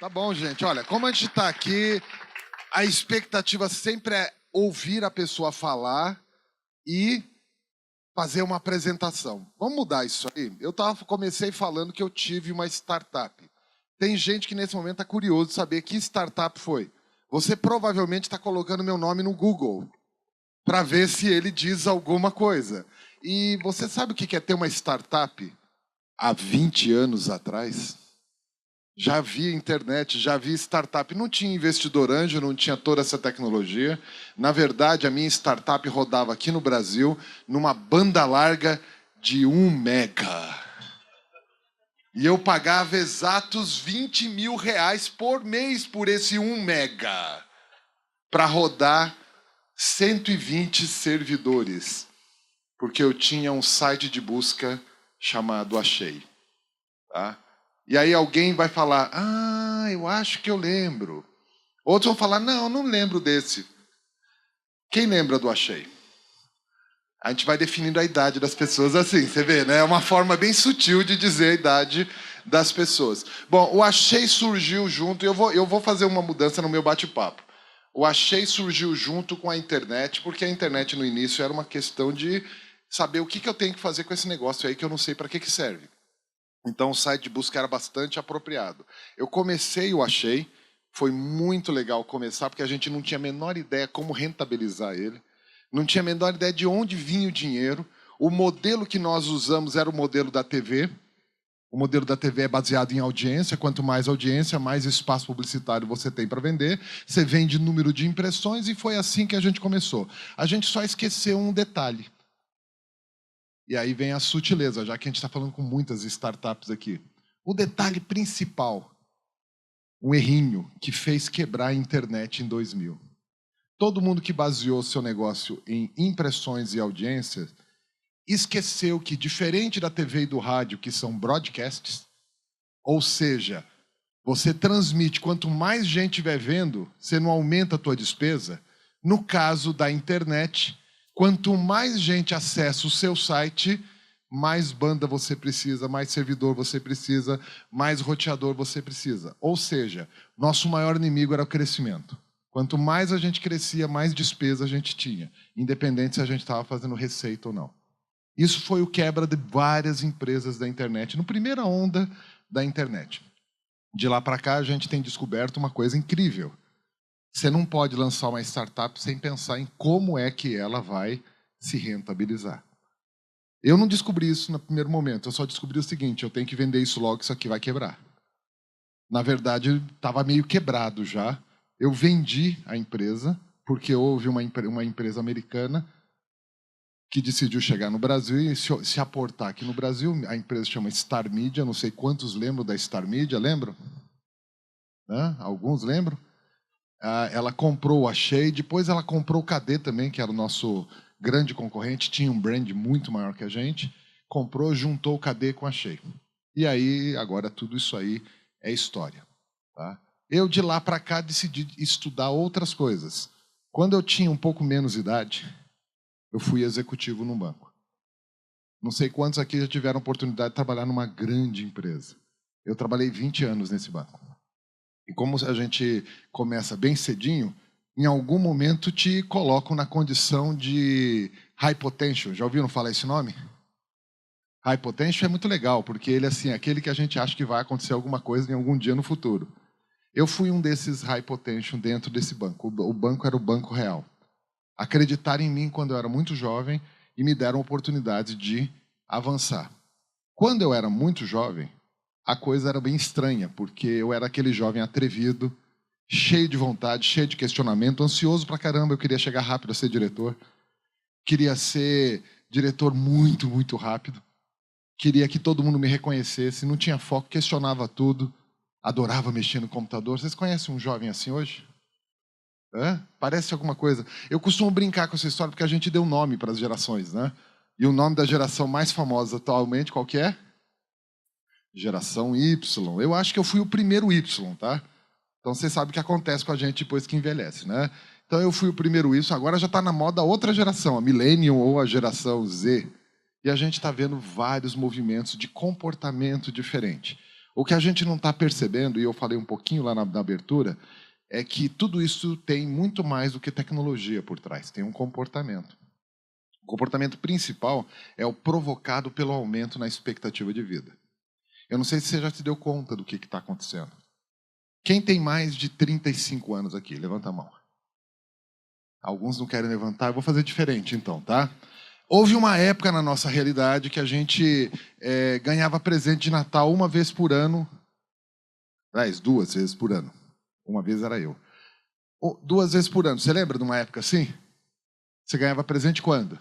Tá bom, gente. Olha, como a gente está aqui, a expectativa sempre é ouvir a pessoa falar e fazer uma apresentação. Vamos mudar isso aí? Comecei falando que eu tive uma startup. Tem gente que nesse momento está curioso de saber que startup foi. Você provavelmente está colocando meu nome no Google para ver se ele diz alguma coisa. E você sabe o que é ter uma startup há 20 anos atrás? Já vi internet, já vi startup. Não tinha investidor anjo, não tinha toda essa tecnologia. Na verdade, a minha startup rodava aqui no Brasil numa banda larga de 1 mega. E eu pagava exatos 20 mil reais por mês por esse 1 mega. Para rodar 120 servidores. Porque eu tinha um site de busca chamado Achei. Tá? E aí alguém vai falar, eu acho que eu lembro. Outros vão falar, não lembro desse. Quem lembra do Achei? A gente vai definindo a idade das pessoas assim, você vê, né? É uma forma bem sutil de dizer a idade das pessoas. Bom, o Achei surgiu junto, eu vou fazer uma mudança no meu bate-papo. O Achei surgiu junto com a internet, porque a internet no início era uma questão de saber o que eu tenho que fazer com esse negócio aí que eu não sei para que serve. Então o site de busca era bastante apropriado. Eu comecei o Achei, foi muito legal começar, porque a gente não tinha a menor ideia como rentabilizar ele, não tinha a menor ideia de onde vinha o dinheiro. O modelo que nós usamos era o modelo da TV. O modelo da TV é baseado em audiência, quanto mais audiência, mais espaço publicitário você tem para vender, você vende número de impressões, e foi assim que a gente começou. A gente só esqueceu um detalhe. E aí vem a sutileza, já que a gente está falando com muitas startups aqui. O detalhe principal, um errinho que fez quebrar a internet em 2000. Todo mundo que baseou seu negócio em impressões e audiências esqueceu que, diferente da TV e do rádio, que são broadcasts, ou seja, você transmite, quanto mais gente estiver vendo, você não aumenta a tua despesa. No caso da internet, quanto mais gente acessa o seu site, mais banda você precisa, mais servidor você precisa, mais roteador você precisa. Ou seja, nosso maior inimigo era o crescimento. Quanto mais a gente crescia, mais despesa a gente tinha, independente se a gente estava fazendo receita ou não. Isso foi o quebra de várias empresas da internet, na primeira onda da internet. De lá para cá, a gente tem descoberto uma coisa incrível. Você não pode lançar uma startup sem pensar em como é que ela vai se rentabilizar. Eu não descobri isso no primeiro momento, eu só descobri o seguinte, eu tenho que vender isso logo, isso aqui vai quebrar. Na verdade, estava meio quebrado já. Eu vendi a empresa, porque houve uma empresa americana que decidiu chegar no Brasil e se aportar aqui no Brasil. A empresa chama Star Media, não sei quantos lembram da Star Media, lembram? Alguns lembram? Ela comprou o Achei, depois ela comprou o KD também, que era o nosso grande concorrente, tinha um brand muito maior que a gente, comprou, juntou o KD com o Achei. E aí, agora tudo isso aí é história. Tá? Eu, de lá para cá, decidi estudar outras coisas. Quando eu tinha um pouco menos idade, eu fui executivo num banco. Não sei quantos aqui já tiveram oportunidade de trabalhar numa grande empresa. Eu trabalhei 20 anos nesse banco. E como a gente começa bem cedinho, em algum momento te colocam na condição de high potential. Já ouviram falar esse nome? High potential é muito legal, porque ele é aquele que a gente acha que vai acontecer alguma coisa em algum dia no futuro. Eu fui um desses high potential dentro desse banco. O banco era o Banco Real. Acreditaram em mim quando eu era muito jovem e me deram oportunidade de avançar. Quando eu era muito jovem, a coisa era bem estranha, porque eu era aquele jovem atrevido, cheio de vontade, cheio de questionamento, ansioso pra caramba. Eu queria chegar rápido a ser diretor. Queria ser diretor muito, muito rápido. Queria que todo mundo me reconhecesse. Não tinha foco, questionava tudo. Adorava mexer no computador. Vocês conhecem um jovem assim hoje? Parece alguma coisa. Eu costumo brincar com essa história porque a gente deu nome para as gerações, né? E o nome da geração mais famosa atualmente, qual que é? Geração Y. Eu acho que eu fui o primeiro Y, tá? Então você sabe o que acontece com a gente depois que envelhece, né? Então eu fui o primeiro Y, agora já está na moda outra geração, a Millennium ou a geração Z. E a gente está vendo vários movimentos de comportamento diferente. O que a gente não está percebendo, e eu falei um pouquinho lá na abertura, é que tudo isso tem muito mais do que tecnologia por trás, tem um comportamento. O comportamento principal é o provocado pelo aumento na expectativa de vida. Eu não sei se você já se deu conta do que está acontecendo. Quem tem mais de 35 anos aqui? Levanta a mão. Alguns não querem levantar, eu vou fazer diferente então, tá? Houve uma época na nossa realidade que a gente ganhava presente de Natal uma vez por ano. Aliás, 2 vezes por ano. Uma vez era eu. 2 vezes por ano. Você lembra de uma época assim? Você ganhava presente quando?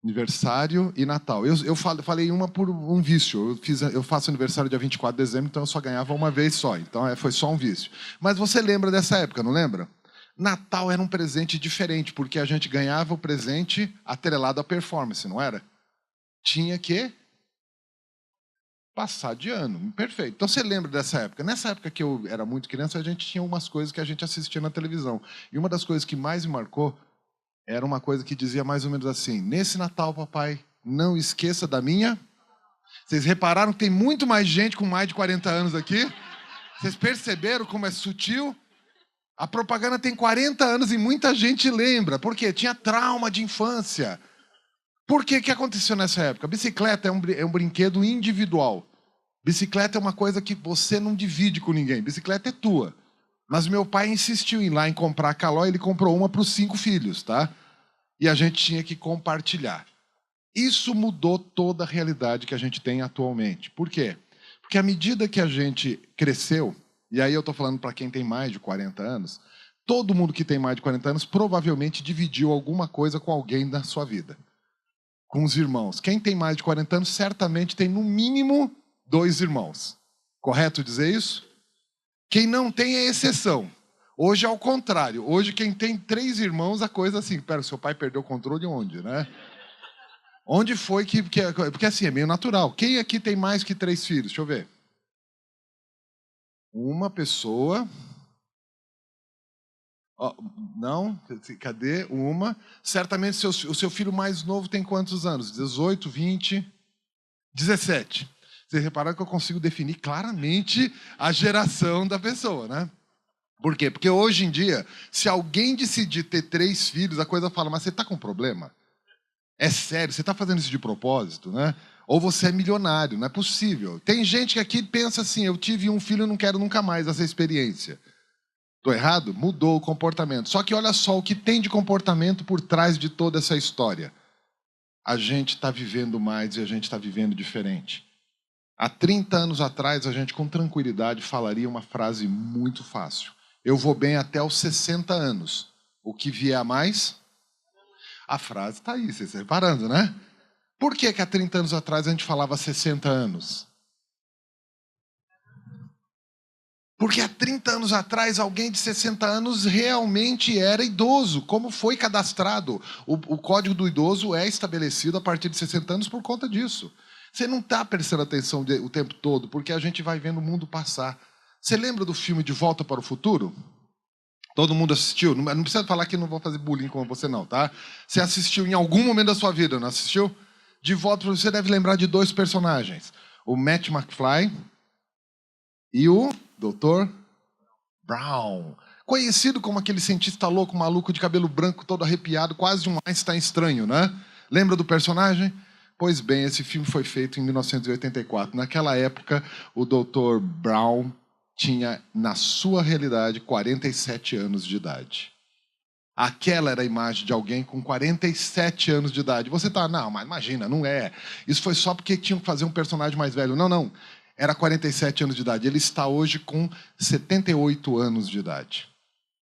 Aniversário e Natal. Eu falei uma por um vício. Eu faço aniversário dia 24 de dezembro, então eu só ganhava uma vez só. Então foi só um vício. Mas você lembra dessa época, não lembra? Natal era um presente diferente, porque a gente ganhava o presente atrelado à performance, não era? Tinha que passar de ano. Perfeito. Então você lembra dessa época? Nessa época que eu era muito criança, a gente tinha umas coisas que a gente assistia na televisão. E uma das coisas que mais me marcou era uma coisa que dizia mais ou menos assim: nesse Natal, papai, não esqueça da minha... Vocês repararam que tem muito mais gente com mais de 40 anos aqui? Vocês perceberam como é sutil? A propaganda tem 40 anos e muita gente lembra. Por quê? Tinha trauma de infância. Por que aconteceu nessa época? Bicicleta é um brinquedo individual. Bicicleta é uma coisa que você não divide com ninguém. Bicicleta é tua. Mas meu pai insistiu em ir lá em comprar a Calói, ele comprou uma para os 5 filhos, tá? E a gente tinha que compartilhar. Isso mudou toda a realidade que a gente tem atualmente. Por quê? Porque à medida que a gente cresceu, e aí eu estou falando para quem tem mais de 40 anos, todo mundo que tem mais de 40 anos provavelmente dividiu alguma coisa com alguém da sua vida. Com os irmãos. Quem tem mais de 40 anos certamente tem no mínimo 2 irmãos. Correto dizer isso? Quem não tem é exceção. Hoje é ao contrário. Hoje quem tem 3 irmãos, a coisa assim, pera, seu pai perdeu o controle onde, né? Onde foi que... Porque assim, é meio natural. Quem aqui tem mais que 3 filhos? Deixa eu ver. Uma pessoa... Oh, não? Cadê? Uma. Certamente o seu filho mais novo tem quantos anos? 18, 20, 17. Vocês repararam que eu consigo definir claramente a geração da pessoa, né? Por quê? Porque hoje em dia, se alguém decidir ter 3 filhos, a coisa fala, mas você está com problema? É sério, você está fazendo isso de propósito, né? Ou você é milionário, não é possível. Tem gente que aqui pensa assim, eu tive um filho e não quero nunca mais essa experiência. Estou errado? Mudou o comportamento. Só que olha só o que tem de comportamento por trás de toda essa história. A gente está vivendo mais e a gente está vivendo diferente. Há 30 anos atrás, a gente com tranquilidade falaria uma frase muito fácil. Eu vou bem até os 60 anos. O que vier a mais? A frase está aí, vocês estão reparando, né? Por que há 30 anos atrás a gente falava 60 anos? Porque há 30 anos atrás, alguém de 60 anos realmente era idoso, como foi cadastrado. O código do idoso é estabelecido a partir de 60 anos por conta disso. Você não está prestando atenção o tempo todo, porque a gente vai vendo o mundo passar. Você lembra do filme De Volta para o Futuro? Todo mundo assistiu? Não precisa falar que não vou fazer bullying com você não, tá? Você assistiu em algum momento da sua vida, não assistiu? De Volta para você deve lembrar de 2 personagens. O Matt McFly e o Dr. Brown. Conhecido como aquele cientista louco, maluco, de cabelo branco, todo arrepiado, quase um Einstein estranho, né? Lembra do personagem? Pois bem, esse filme foi feito em 1984. Naquela época, o Dr. Brown tinha, na sua realidade, 47 anos de idade. Aquela era a imagem de alguém com 47 anos de idade. Você tá, não, mas imagina, não é. Isso foi só porque tinham que fazer um personagem mais velho. Não, não. Era 47 anos de idade. Ele está hoje com 78 anos de idade.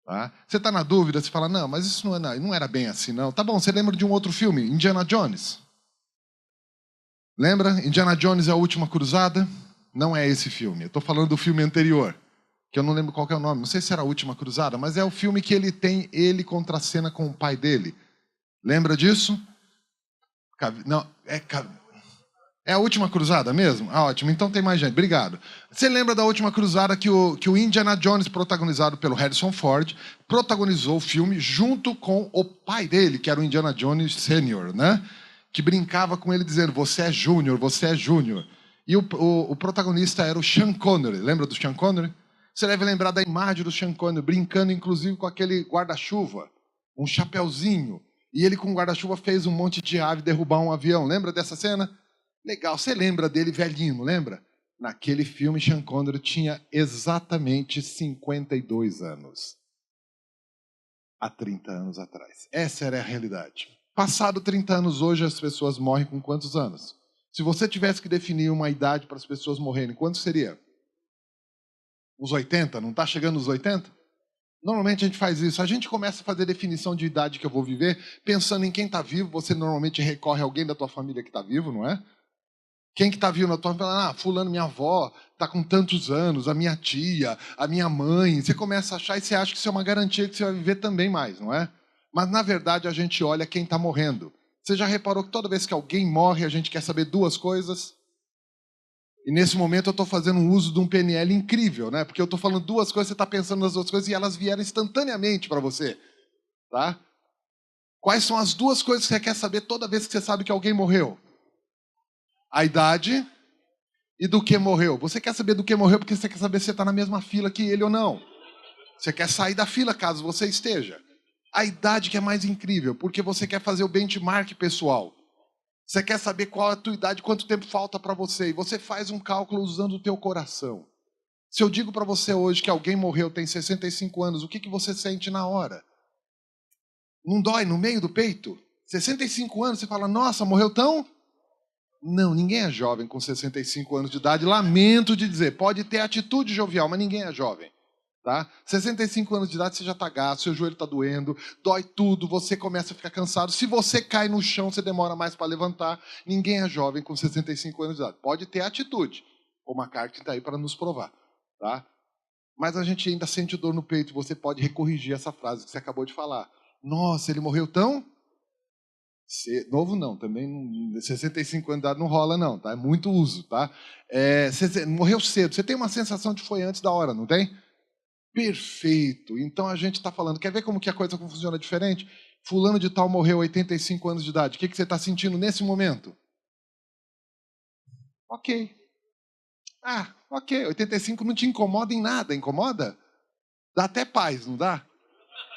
Tá? Você está na dúvida, você fala, não, mas isso não era bem assim, não. Tá bom, você lembra de um outro filme, Indiana Jones? Lembra? Indiana Jones e a Última Cruzada? Não é esse filme. Eu estou falando do filme anterior, que eu não lembro qual que é o nome. Não sei se era a Última Cruzada, mas é o filme que ele contracena com o pai dele. Lembra disso? Não, é a Última Cruzada mesmo? Ah, ótimo. Então tem mais gente. Obrigado. Você lembra da Última Cruzada que o Indiana Jones, protagonizado pelo Harrison Ford, protagonizou o filme junto com o pai dele, que era o Indiana Jones Sênior, né? Que brincava com ele dizendo, você é Júnior, você é Júnior. E o protagonista era o Sean Connery. Lembra do Sean Connery? Você deve lembrar da imagem do Sean Connery, brincando inclusive com aquele guarda-chuva, um chapeuzinho. E ele com o guarda-chuva fez um monte de ave derrubar um avião. Lembra dessa cena? Legal. Você lembra dele velhinho, não lembra? Naquele filme, Sean Connery tinha exatamente 52 anos. Há 30 anos atrás. Essa era a realidade. Passado 30 anos, hoje as pessoas morrem com quantos anos? Se você tivesse que definir uma idade para as pessoas morrerem, quanto seria? Uns 80? Não está chegando nos 80? Normalmente a gente faz isso. A gente começa a fazer definição de idade que eu vou viver, pensando em quem está vivo. Você normalmente recorre a alguém da tua família que está vivo, não é? Quem que está vivo na tua família? Fulano, minha avó, está com tantos anos, a minha tia, a minha mãe. Você começa a achar e você acha que isso é uma garantia que você vai viver também mais, não é? Mas, na verdade, a gente olha quem está morrendo. Você já reparou que toda vez que alguém morre, a gente quer saber duas coisas? E nesse momento eu estou fazendo um uso de um PNL incrível, né? Porque eu estou falando duas coisas, você está pensando nas outras coisas e elas vieram instantaneamente para você, tá? Quais são as duas coisas que você quer saber toda vez que você sabe que alguém morreu? A idade e do que morreu. Você quer saber do que morreu porque você quer saber se você está na mesma fila que ele ou não. Você quer sair da fila caso você esteja. A idade que é mais incrível, porque você quer fazer o benchmark pessoal. Você quer saber qual é a tua idade, quanto tempo falta para você. E você faz um cálculo usando o teu coração. Se eu digo para você hoje que alguém morreu, tem 65 anos, o que você sente na hora? Não dói no meio do peito? 65 anos, você fala, nossa, morreu tão... Não, ninguém é jovem com 65 anos de idade. Lamento de dizer, pode ter atitude jovial, mas ninguém é jovem. Tá? 65 anos de idade você já está gasto, seu joelho está doendo, dói tudo, você começa a ficar cansado. Se você cai no chão, você demora mais para levantar. Ninguém é jovem com 65 anos de idade. Pode ter atitude. O McCarthy está aí para nos provar. Tá? Mas a gente ainda sente dor no peito. Você pode recorrigir essa frase que você acabou de falar. Nossa, ele morreu tão... Novo não, também 65 anos de idade não rola não, tá? É muito uso, tá? Morreu cedo. Você tem uma sensação de que foi antes da hora, não tem? Perfeito. Então a gente está falando, quer ver como que a coisa funciona diferente? Fulano de tal morreu 85 anos de idade. O que você está sentindo nesse momento? Ok. Ok. 85 não te incomoda em nada, incomoda? Dá até paz, não dá?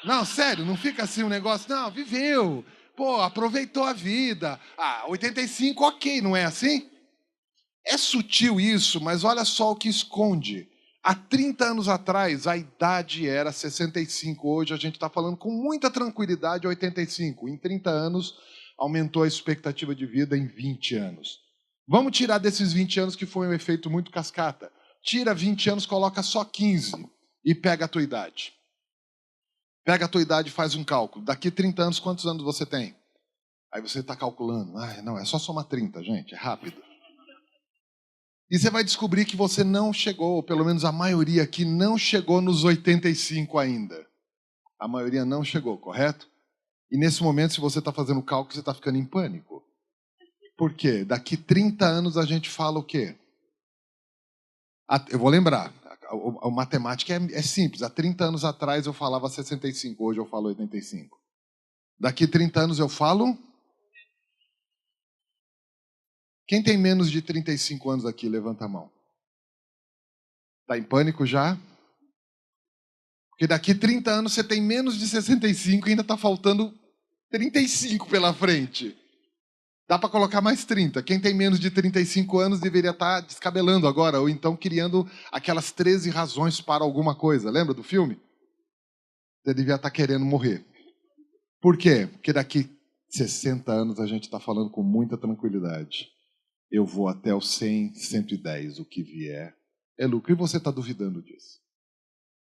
Não, sério, não fica assim um negócio, não, viveu, pô, aproveitou a vida. 85, ok, não é assim? É sutil isso, mas olha só o que esconde. Há 30 anos atrás, a idade era 65. Hoje a gente está falando com muita tranquilidade 85. Em 30 anos, aumentou a expectativa de vida em 20 anos. Vamos tirar desses 20 anos que foi um efeito muito cascata. Tira 20 anos, coloca só 15 e pega a tua idade. Pega a tua idade e faz um cálculo. Daqui 30 anos, quantos anos você tem? Aí você está calculando. Não, é só somar 30, gente, é rápido. E você vai descobrir que você não chegou, ou pelo menos a maioria aqui não chegou nos 85 ainda. A maioria não chegou, correto? E nesse momento, se você está fazendo o cálculo, você está ficando em pânico. Por quê? Daqui 30 anos a gente fala o quê? Eu vou lembrar. A matemática é simples. Há 30 anos atrás eu falava 65, hoje eu falo 85. Daqui 30 anos eu falo... Quem tem menos de 35 anos aqui, levanta a mão. Está em pânico já? Porque daqui 30 anos você tem menos de 65 e ainda está faltando 35 pela frente. Dá para colocar mais 30. Quem tem menos de 35 anos deveria estar descabelando agora, ou então criando aquelas 13 razões para alguma coisa. Lembra do filme? Você devia estar querendo morrer. Por quê? Porque daqui 60 anos a gente está falando com muita tranquilidade. Eu vou até os 100, 110, o que vier é lucro. E você está duvidando disso.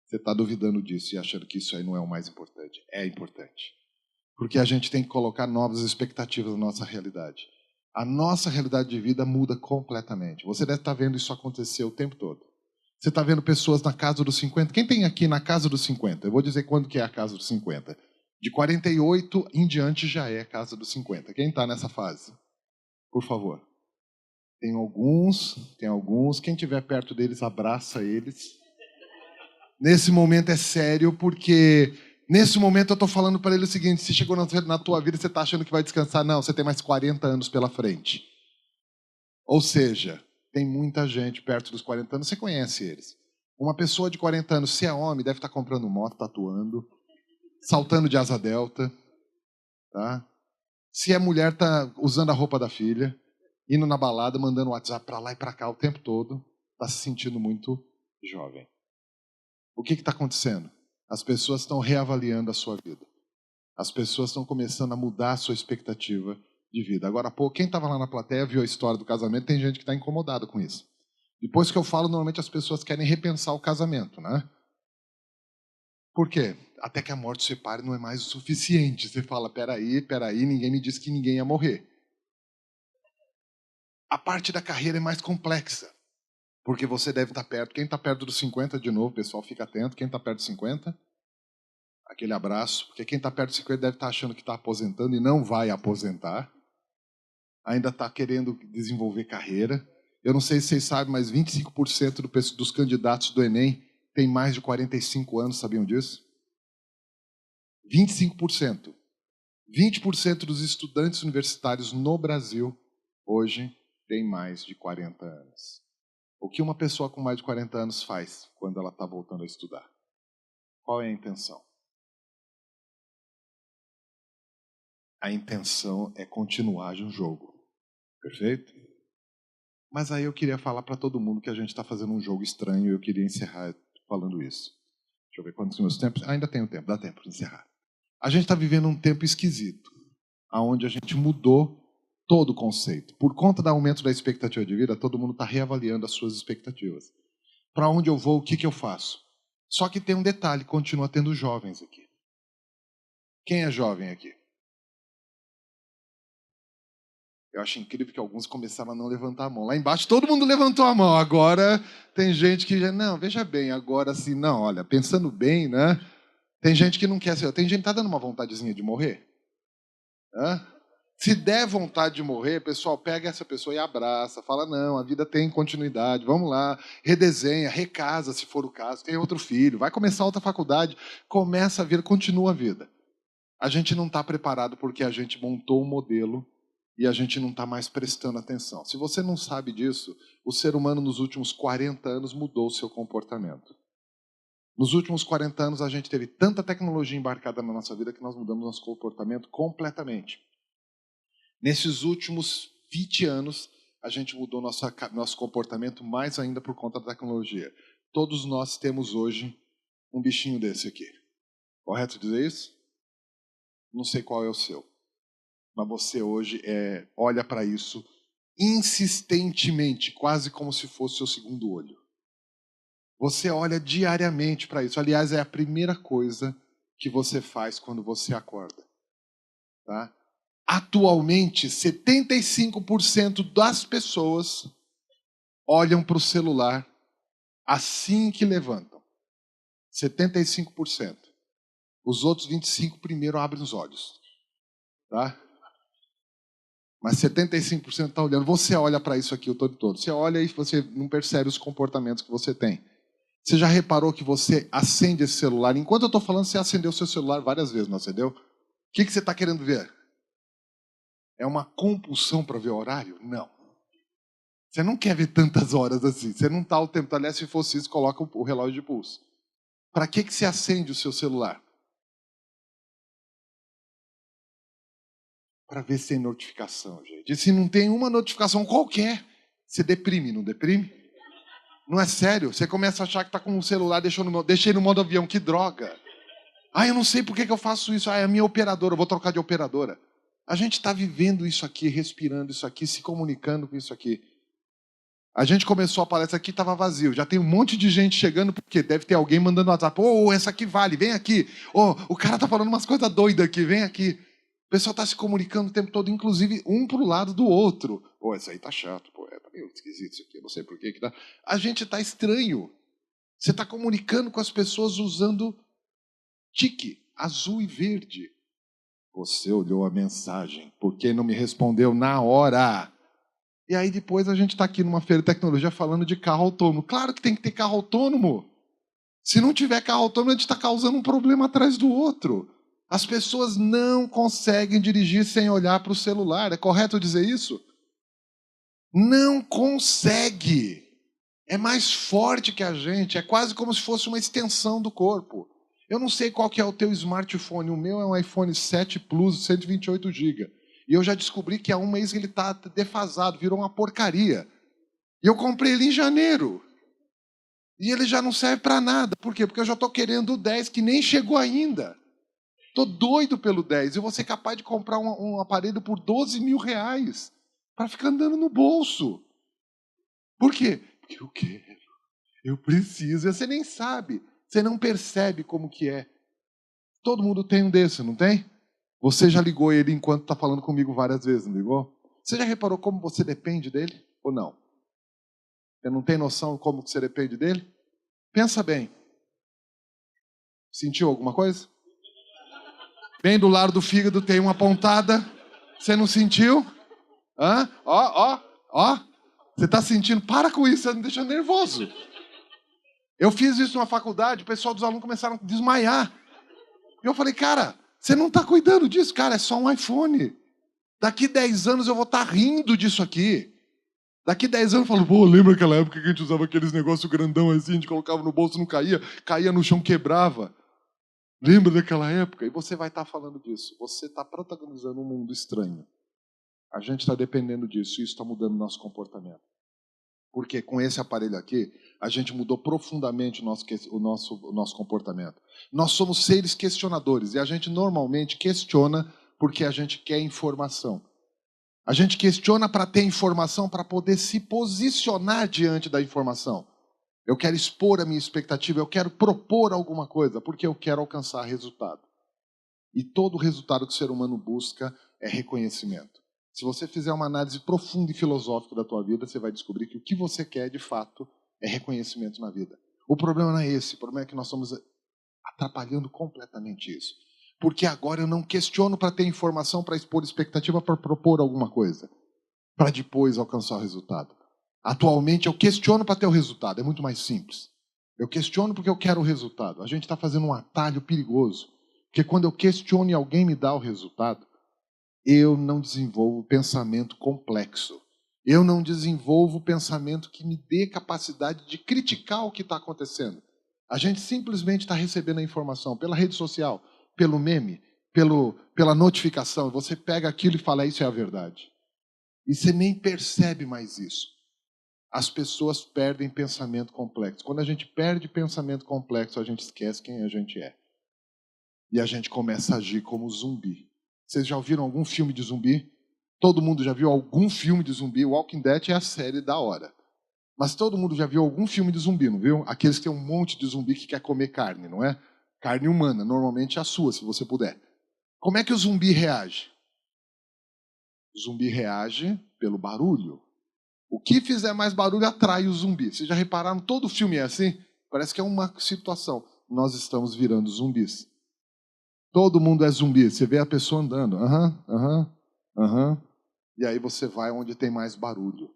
Você está duvidando disso e achando que isso aí não é o mais importante. É importante. Porque a gente tem que colocar novas expectativas na nossa realidade. A nossa realidade de vida muda completamente. Você deve estar vendo isso acontecer o tempo todo. Você está vendo pessoas na casa dos 50. Quem tem aqui na casa dos 50? Eu vou dizer quando que é a casa dos 50. De 48 em diante já é a casa dos 50. Quem está nessa fase? Por favor. Tem alguns. Quem estiver perto deles, abraça eles. Nesse momento é sério, porque nesse momento eu estou falando para ele o seguinte: se chegou na tua vida e você está achando que vai descansar, não, você tem mais 40 anos pela frente. Ou seja, Tem muita gente perto dos 40 anos, você conhece eles. Uma pessoa de 40 anos, se é homem, deve estar comprando moto, tatuando, saltando de asa delta, tá? Se é mulher, está usando a roupa da filha, indo na balada, mandando WhatsApp para lá e para cá o tempo todo, está se sentindo muito jovem. O que está acontecendo? As pessoas estão reavaliando a sua vida. As pessoas estão começando a mudar a sua expectativa de vida. Agora, pô, quem estava lá na plateia viu a história do casamento, tem gente que está incomodada com isso. Depois que eu falo, normalmente as pessoas querem repensar o casamento, né? Por quê? Até que a morte separe não é mais o suficiente. Você fala, peraí, ninguém me disse que ninguém ia morrer. A parte da carreira é mais complexa, porque você deve estar perto. Quem está perto dos 50, de novo, pessoal, fica atento. Quem está perto dos 50, aquele abraço. Porque quem está perto dos 50 deve estar achando que está aposentando e não vai aposentar. Ainda está querendo desenvolver carreira. Eu não sei se vocês sabem, mas 25% dos candidatos do Enem têm mais de 45 anos, sabiam disso? 25%. 20% dos estudantes universitários no Brasil, hoje, têm mais de 40 anos. O que uma pessoa com mais de 40 anos faz quando ela está voltando a estudar? Qual é a intenção? A intenção é continuar o jogo. Perfeito? Mas aí eu queria falar para todo mundo que a gente está fazendo um jogo estranho e eu queria encerrar falando isso. Deixa eu ver quantos meus tempos. Ainda tenho tempo, dá tempo de encerrar. A gente está vivendo um tempo esquisito, onde a gente mudou todo o conceito. Por conta do aumento da expectativa de vida, todo mundo está reavaliando as suas expectativas. Para onde eu vou, o que eu faço? Só que tem um detalhe, continua tendo jovens aqui. Quem é jovem aqui? Eu acho incrível que alguns começaram a não levantar a mão. Lá embaixo todo mundo levantou a mão. Agora tem gente que já... Não, veja bem, agora assim, não, olha, pensando bem, né? Tem gente que não quer ser... Tem gente que está dando uma vontadezinha de morrer. Hã? Se der vontade de morrer, pessoal, pega essa pessoa e abraça. Fala, não, a vida tem continuidade, vamos lá. Redesenha, recasa, se for o caso. Tem outro filho, vai começar outra faculdade. Começa a vida, continua a vida. A gente não está preparado porque a gente montou um modelo e a gente não está mais prestando atenção. Se você não sabe disso, o ser humano nos últimos 40 anos mudou o seu comportamento. Nos últimos 40 anos a gente teve tanta tecnologia embarcada na nossa vida que nós mudamos nosso comportamento completamente. Nesses últimos 20 anos, a gente mudou nosso comportamento mais ainda por conta da tecnologia. Todos nós temos hoje um bichinho desse aqui. Correto dizer isso? Não sei qual é o seu. Mas você hoje olha para isso insistentemente, quase como se fosse o seu segundo olho. Você olha diariamente para isso. Aliás, é a primeira coisa que você faz quando você acorda. Tá? Atualmente, 75% das pessoas olham para o celular assim que levantam. 75%. Os outros 25% primeiro abrem os olhos. Tá? Mas 75% está olhando. Você olha para isso aqui o tempo todo. Você olha e você não percebe os comportamentos que você tem. Você já reparou que você acende esse celular? Enquanto eu estou falando, você acendeu o seu celular várias vezes, não acendeu? O que você está querendo ver? É uma compulsão para ver o horário? Não. Você não quer ver tantas horas assim. Você não está o tempo. Aliás, se fosse isso, coloca o relógio de pulso. Para que você acende o seu celular? Para ver se tem notificação, gente. E se não tem uma notificação qualquer, você deprime, não deprime? Não é sério? Você começa a achar que está com o celular, deixei no modo avião, que droga. Eu não sei por que eu faço isso. É a minha operadora, eu vou trocar de operadora. A gente está vivendo isso aqui, respirando isso aqui, se comunicando com isso aqui. A gente começou a palestra aqui, estava vazio. Já tem um monte de gente chegando, porque deve ter alguém mandando WhatsApp. Essa aqui vale, vem aqui. O cara está falando umas coisas doidas aqui, vem aqui. O pessoal está se comunicando o tempo todo, inclusive um para o lado do outro. Esse aí tá chato, tá meio esquisito isso aqui, não sei por que tá. A gente está estranho. Você está comunicando com as pessoas usando tique, azul e verde. Você olhou a mensagem, por que não me respondeu na hora? E aí depois a gente está aqui numa feira de tecnologia falando de carro autônomo. Claro que tem que ter carro autônomo. Se não tiver carro autônomo, a gente está causando um problema atrás do outro. As pessoas não conseguem dirigir sem olhar para o celular. É correto dizer isso? Não consegue. É mais forte que a gente, é quase como se fosse uma extensão do corpo. Eu não sei qual que é o teu smartphone, o meu é um iPhone 7 Plus, 128 GB. E eu já descobri que há um mês ele está defasado, virou uma porcaria. E eu comprei ele em janeiro. E ele já não serve para nada. Por quê? Porque eu já estou querendo o 10, que nem chegou ainda. Estou doido pelo 10. Eu vou ser capaz de comprar um aparelho por 12 mil reais para ficar andando no bolso. Por quê? Porque eu quero. Eu preciso. E você nem sabe. Você não percebe como que é. Todo mundo tem um desse, não tem? Você já ligou ele enquanto está falando comigo várias vezes, não ligou? Você já reparou como você depende dele ou não? Você não tem noção como que você depende dele? Pensa bem. Sentiu alguma coisa? Bem do lado do fígado tem uma pontada. Você não sentiu? Hã? Ó, ó, ó. Você está sentindo? Para com isso, você me deixa nervoso. Eu fiz isso na faculdade, o pessoal dos alunos começaram a desmaiar. E eu falei, cara, você não está cuidando disso, cara, é só um iPhone. Daqui 10 anos eu vou estar rindo disso aqui. Daqui 10 anos eu falo, pô, lembra aquela época que a gente usava aqueles negócios grandão assim, a gente colocava no bolso, não caía, caía no chão, quebrava. Lembra daquela época? E você vai estar falando disso. Você está protagonizando um mundo estranho. A gente está dependendo disso e isso está mudando o nosso comportamento. Porque com esse aparelho aqui, a gente mudou profundamente o nosso comportamento. Nós somos seres questionadores e a gente normalmente questiona porque a gente quer informação. A gente questiona para ter informação, para poder se posicionar diante da informação. Eu quero expor a minha expectativa, eu quero propor alguma coisa, porque eu quero alcançar resultado. E todo resultado que o ser humano busca é reconhecimento. Se você fizer uma análise profunda e filosófica da tua vida, você vai descobrir que o que você quer, de fato, é reconhecimento na vida. O problema não é esse, o problema é que nós estamos atrapalhando completamente isso. Porque agora eu não questiono para ter informação, para expor expectativa, para propor alguma coisa, para depois alcançar o resultado. Atualmente eu questiono para ter o resultado, é muito mais simples. Eu questiono porque eu quero o resultado. A gente está fazendo um atalho perigoso, porque quando eu questiono e alguém me dá o resultado, eu não desenvolvo pensamento complexo. Eu não desenvolvo pensamento que me dê capacidade de criticar o que está acontecendo. A gente simplesmente está recebendo a informação pela rede social, pelo meme, pela notificação. Você pega aquilo e fala, isso é a verdade. E você nem percebe mais isso. As pessoas perdem pensamento complexo. Quando a gente perde pensamento complexo, a gente esquece quem a gente é. E a gente começa a agir como zumbi. Vocês já ouviram algum filme de zumbi? Todo mundo já viu algum filme de zumbi? Walking Dead é a série da hora. Mas todo mundo já viu algum filme de zumbi, não viu? Aqueles que tem um monte de zumbi que quer comer carne, não é? Carne humana, normalmente a sua, se você puder. Como é que o zumbi reage? O zumbi reage pelo barulho. O que fizer mais barulho atrai o zumbi. Vocês já repararam? Todo filme é assim? Parece que é uma situação. Nós estamos virando zumbis. Todo mundo é zumbi. Você vê a pessoa andando. Aham. E aí você vai onde tem mais barulho.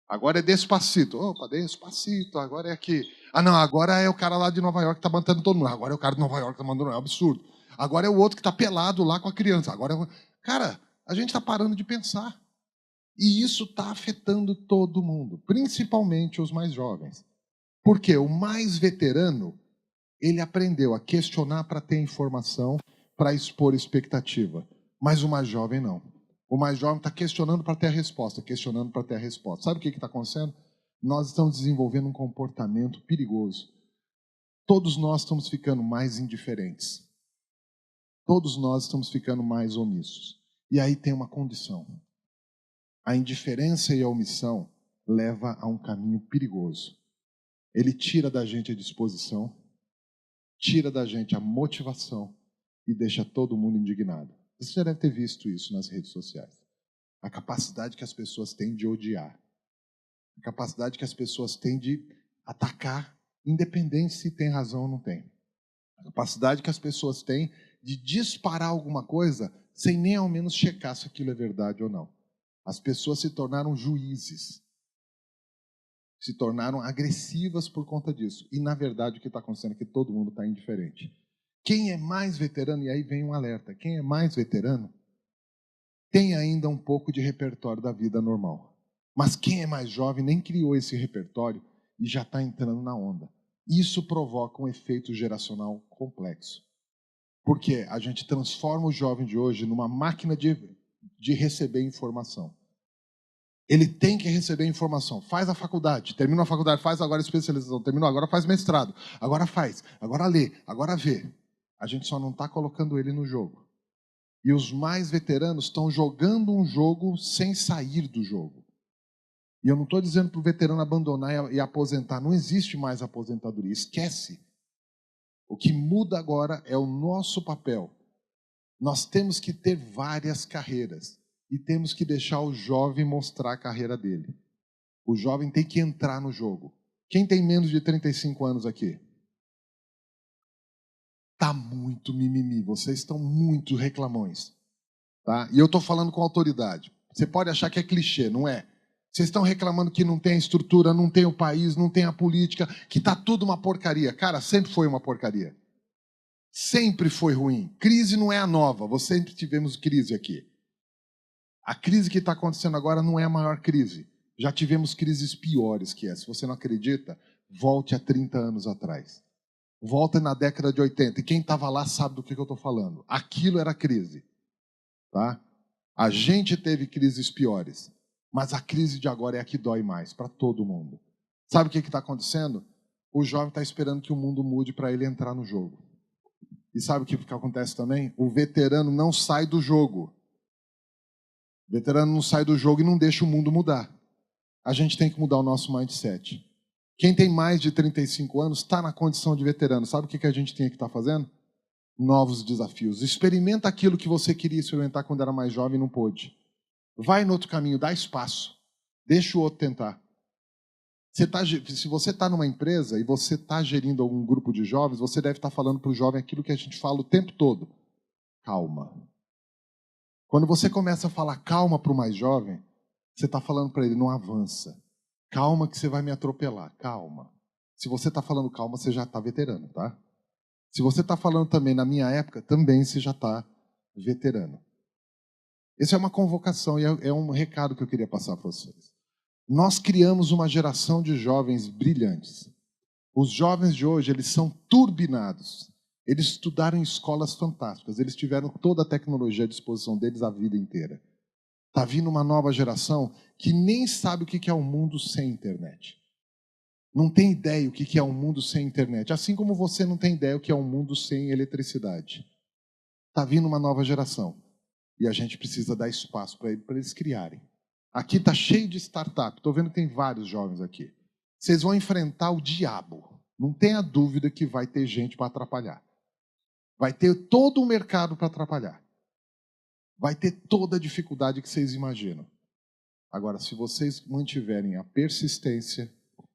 Agora é Despacito. Opa, Despacito. Agora é aqui. Ah, não. Agora é o cara lá de Nova York que está matando todo mundo. Agora é o cara de Nova York que está mandando. É um absurdo. Agora é o outro que está pelado lá com a criança. Agora é... Cara, a gente está parando de pensar. E isso está afetando todo mundo, principalmente os mais jovens. Porque o mais veterano, ele aprendeu a questionar para ter informação, para expor expectativa. Mas o mais jovem não. O mais jovem está questionando para ter a resposta, questionando para ter a resposta. Sabe o que está acontecendo? Nós estamos desenvolvendo um comportamento perigoso. Todos nós estamos ficando mais indiferentes. Todos nós estamos ficando mais omissos. E aí tem uma condição. A indiferença e a omissão leva a um caminho perigoso. Ele tira da gente a disposição, tira da gente a motivação e deixa todo mundo indignado. Você já deve ter visto isso nas redes sociais. A capacidade que as pessoas têm de odiar. A capacidade que as pessoas têm de atacar, independente se tem razão ou não tem. A capacidade que as pessoas têm de disparar alguma coisa sem nem ao menos checar se aquilo é verdade ou não. As pessoas se tornaram juízes, se tornaram agressivas por conta disso. E, na verdade, o que está acontecendo é que todo mundo está indiferente. Quem é mais veterano, e aí vem um alerta, quem é mais veterano tem ainda um pouco de repertório da vida normal. Mas quem é mais jovem nem criou esse repertório e já está entrando na onda. Isso provoca um efeito geracional complexo. Porque a gente transforma o jovem de hoje numa máquina de receber informação. Ele tem que receber informação. Faz a faculdade, termina a faculdade, faz agora a especialização, terminou, agora faz mestrado, agora faz, agora lê, agora vê. A gente só não está colocando ele no jogo. E os mais veteranos estão jogando um jogo sem sair do jogo. E eu não estou dizendo para o veterano abandonar e aposentar. Não existe mais aposentadoria. Esquece. O que muda agora é o nosso papel. Nós temos que ter várias carreiras. E temos que deixar o jovem mostrar a carreira dele. O jovem tem que entrar no jogo. Quem tem menos de 35 anos aqui? Tá muito mimimi. Vocês estão muito reclamões. Tá? E eu estou falando com autoridade. Você pode achar que é clichê, não é? Vocês estão reclamando que não tem a estrutura, não tem o país, não tem a política, que está tudo uma porcaria. Cara, sempre foi uma porcaria. Sempre foi ruim. Crise não é a nova. Sempre tivemos crise aqui. A crise que está acontecendo agora não é a maior crise. Já tivemos crises piores que essa. Se você não acredita, volte a 30 anos atrás. Volta na década de 80. E quem estava lá sabe do que eu estou falando. Aquilo era crise. Tá? A gente teve crises piores. Mas a crise de agora é a que dói mais para todo mundo. Sabe o que está acontecendo? O jovem está esperando que o mundo mude para ele entrar no jogo. E sabe o que acontece também? O veterano não sai do jogo. O veterano não sai do jogo e não deixa o mundo mudar. A gente tem que mudar o nosso mindset. Quem tem mais de 35 anos está na condição de veterano. Sabe o que a gente tem que estar fazendo? Novos desafios. Experimenta aquilo que você queria experimentar quando era mais jovem e não pôde. Vai no outro caminho, dá espaço. Deixa o outro tentar. Se você está numa empresa e você está gerindo algum grupo de jovens, você deve estar falando para o jovem aquilo que a gente fala o tempo todo. Calma. Quando você começa a falar calma para o mais jovem, você está falando para ele, não avança. Calma que você vai me atropelar. Calma. Se você está falando calma, você já está veterano, tá? Se você está falando também na minha época, também você já está veterano. Essa é uma convocação e é um recado que eu queria passar para vocês. Nós criamos uma geração de jovens brilhantes. Os jovens de hoje, eles são turbinados. Eles estudaram em escolas fantásticas. Eles tiveram toda a tecnologia à disposição deles a vida inteira. Está vindo uma nova geração que nem sabe o que é um mundo sem internet. Não tem ideia o que é um mundo sem internet. Assim como você não tem ideia o que é um mundo sem eletricidade. Está vindo uma nova geração. E a gente precisa dar espaço para eles criarem. Aqui está cheio de startup. Estou vendo que tem vários jovens aqui. Vocês vão enfrentar o diabo. Não tenha dúvida que vai ter gente para atrapalhar. Vai ter todo o mercado para atrapalhar. Vai ter toda a dificuldade que vocês imaginam. Agora, se vocês mantiverem a persistência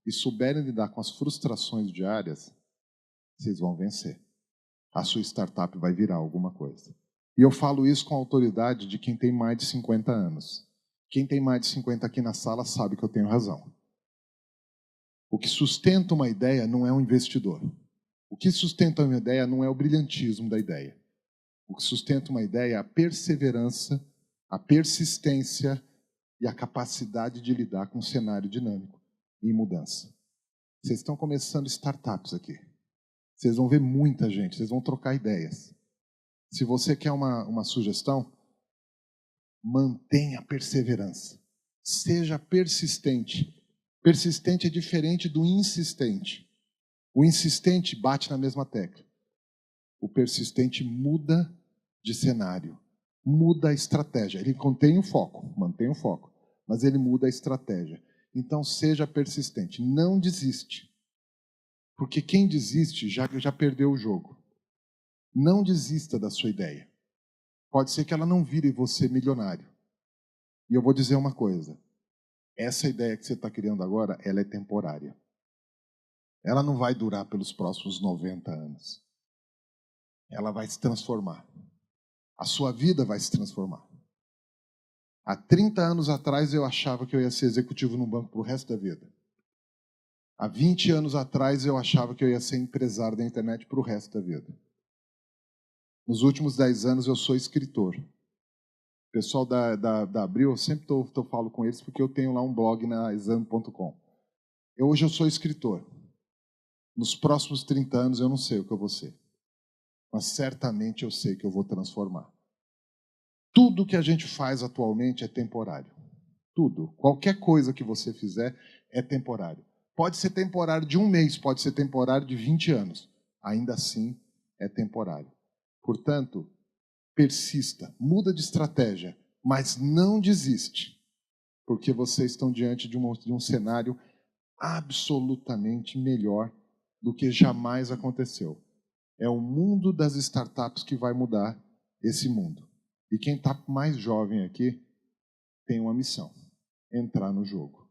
e souberem lidar com as frustrações diárias, vocês vão vencer. A sua startup vai virar alguma coisa. E eu falo isso com a autoridade de quem tem mais de 50 anos. Quem tem mais de 50 aqui na sala sabe que eu tenho razão. O que sustenta uma ideia não é um investidor. O que sustenta uma ideia não é o brilhantismo da ideia. O que sustenta uma ideia é a perseverança, a persistência e a capacidade de lidar com um cenário dinâmico e em mudança. Vocês estão começando startups aqui. Vocês vão ver muita gente, vocês vão trocar ideias. Se você quer uma sugestão, mantenha a perseverança. Seja persistente. Persistente é diferente do insistente. O insistente bate na mesma tecla. O persistente muda de cenário, muda a estratégia. Ele mantém o foco, mas ele muda a estratégia. Então, seja persistente. Não desiste. Porque quem desiste já perdeu o jogo. Não desista da sua ideia. Pode ser que ela não vire você milionário. E eu vou dizer uma coisa. Essa ideia que você está criando agora, ela é temporária. Ela não vai durar pelos próximos 90 anos. Ela vai se transformar. A sua vida vai se transformar. Há 30 anos atrás eu achava que eu ia ser executivo num banco para o resto da vida. Há 20 anos atrás eu achava que eu ia ser empresário da internet para o resto da vida. Nos últimos 10 anos eu sou escritor. pessoal da Abril, eu sempre falo com eles porque eu tenho lá um blog na exame.com. Hoje eu sou escritor. Nos próximos 30 anos eu não sei o que eu vou ser, mas certamente eu sei que eu vou transformar. Tudo que a gente faz atualmente é temporário. Tudo. Qualquer coisa que você fizer é temporário. Pode ser temporário de 1 mês, pode ser temporário de 20 anos. Ainda assim, é temporário. Portanto, persista, muda de estratégia, mas não desiste, porque vocês estão diante de um cenário absolutamente melhor do que jamais aconteceu. É o mundo das startups que vai mudar esse mundo. E quem está mais jovem aqui tem uma missão: entrar no jogo.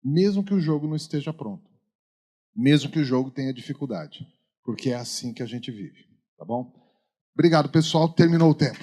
Mesmo que o jogo não esteja pronto. Mesmo que o jogo tenha dificuldade. Porque é assim que a gente vive. Tá bom? Obrigado, pessoal. Terminou o tempo.